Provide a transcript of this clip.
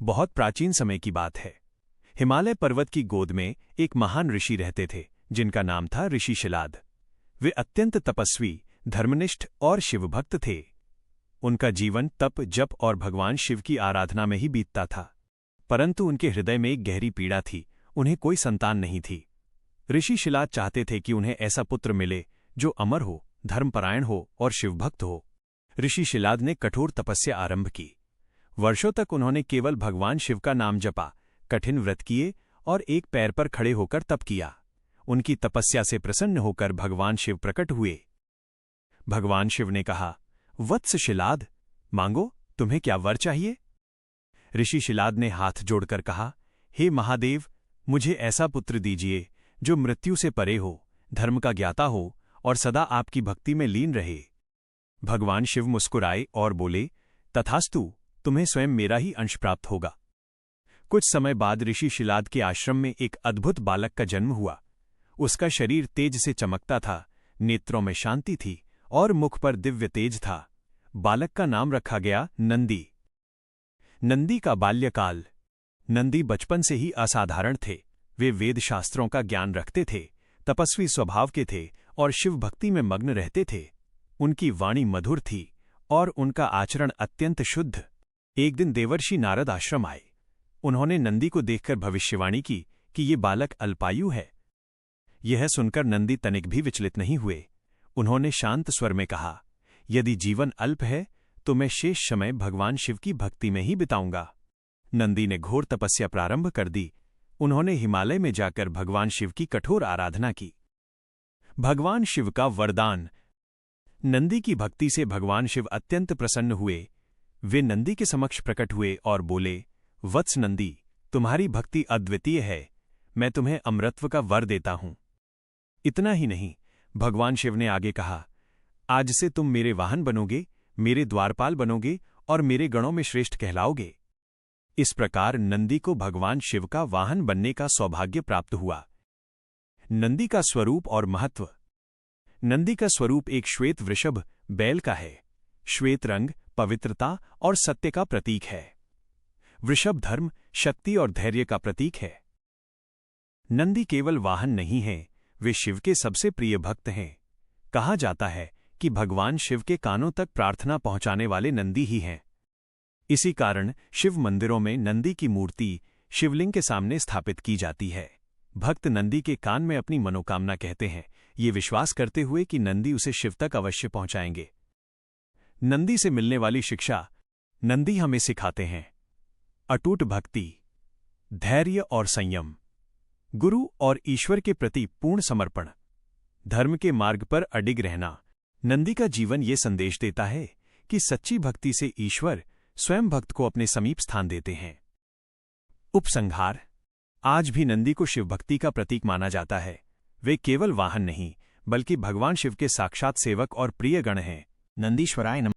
बहुत प्राचीन समय की बात है। हिमालय पर्वत की गोद में एक महान ऋषि रहते थे, जिनका नाम था ऋषि शिलाद। वे अत्यंत तपस्वी, धर्मनिष्ठ और शिवभक्त थे। उनका जीवन तप, जप और भगवान शिव की आराधना में ही बीतता था। परंतु उनके हृदय में एक गहरी पीड़ा थी। उन्हें कोई संतान नहीं थी। ऋषि शिलाद चाहते थे कि उन्हें ऐसा पुत्र मिले जो अमर हो, धर्मपरायण हो और शिवभक्त हो। ऋषि शिलाद ने कठोर तपस्या आरंभ की। वर्षों तक उन्होंने केवल भगवान शिव का नाम जपा, कठिन व्रत किए और एक पैर पर खड़े होकर तप किया। उनकी तपस्या से प्रसन्न होकर भगवान शिव प्रकट हुए। भगवान शिव ने कहा, वत्स शिलाद, मांगो, तुम्हें क्या वर चाहिए? ऋषि शिलाद ने हाथ जोड़कर कहा, हे महादेव, मुझे ऐसा पुत्र दीजिए जो मृत्यु से परे हो, धर्म का ज्ञाता हो और सदा आपकी भक्ति में लीन रहे। भगवान शिव मुस्कुराए और बोले, तथास्तु, तुम्हें स्वयं मेरा ही अंश प्राप्त होगा। कुछ समय बाद ऋषि शिलाद के आश्रम में एक अद्भुत बालक का जन्म हुआ। उसका शरीर तेज से चमकता था, नेत्रों में शांति थी और मुख पर दिव्य तेज था। बालक का नाम रखा गया नंदी। नंदी का बाल्यकाल। नंदी बचपन से ही असाधारण थे। वे वेद शास्त्रों का ज्ञान रखते थे, तपस्वी स्वभाव के थे और शिव भक्ति में मग्न रहते थे। उनकी वाणी मधुर थी और उनका आचरण अत्यंत शुद्ध। एक दिन देवर्षि नारद आश्रम आए। उन्होंने नंदी को देखकर भविष्यवाणी की कि ये बालक अल्पायु है। यह सुनकर नंदी तनिक भी विचलित नहीं हुए। उन्होंने शांत स्वर में कहा, यदि जीवन अल्प है तो मैं शेष समय भगवान शिव की भक्ति में ही बिताऊंगा। नंदी ने घोर तपस्या प्रारंभ कर दी। उन्होंने हिमालय में जाकर भगवान शिव की कठोर आराधना की। भगवान शिव का वरदान। नंदी की भक्ति से भगवान शिव अत्यंत प्रसन्न हुए। वे नंदी के समक्ष प्रकट हुए और बोले, वत्स नंदी, तुम्हारी भक्ति अद्वितीय है। मैं तुम्हें अमरत्व का वर देता हूं। इतना ही नहीं, भगवान शिव ने आगे कहा, आज से तुम मेरे वाहन बनोगे, मेरे द्वारपाल बनोगे और मेरे गणों में श्रेष्ठ कहलाओगे। इस प्रकार नंदी को भगवान शिव का वाहन बनने का सौभाग्य प्राप्त हुआ। नंदी का स्वरूप और महत्व। नंदी का स्वरूप एक श्वेत वृषभ, बैल का है। श्वेत रंग पवित्रता और सत्य का प्रतीक है। वृषभ धर्म, शक्ति और धैर्य का प्रतीक है। नंदी केवल वाहन नहीं है, वे शिव के सबसे प्रिय भक्त हैं। कहा जाता है कि भगवान शिव के कानों तक प्रार्थना पहुंचाने वाले नंदी ही हैं। इसी कारण शिव मंदिरों में नंदी की मूर्ति शिवलिंग के सामने स्थापित की जाती है। भक्त नंदी के कान में अपनी मनोकामना कहते हैं, ये विश्वास करते हुए कि नंदी उसे शिव तक अवश्य पहुंचाएंगे। नंदी से मिलने वाली शिक्षा। नंदी हमें सिखाते हैं अटूट भक्ति, धैर्य और संयम, गुरु और ईश्वर के प्रति पूर्ण समर्पण, धर्म के मार्ग पर अडिग रहना। नंदी का जीवन ये संदेश देता है कि सच्ची भक्ति से ईश्वर स्वयं भक्त को अपने समीप स्थान देते हैं। उपसंहार। आज भी नंदी को शिव भक्ति का प्रतीक माना जाता है। वे केवल वाहन नहीं, बल्कि भगवान शिव के साक्षात सेवक और प्रिय गण हैं। नंदीश्वराय नमः।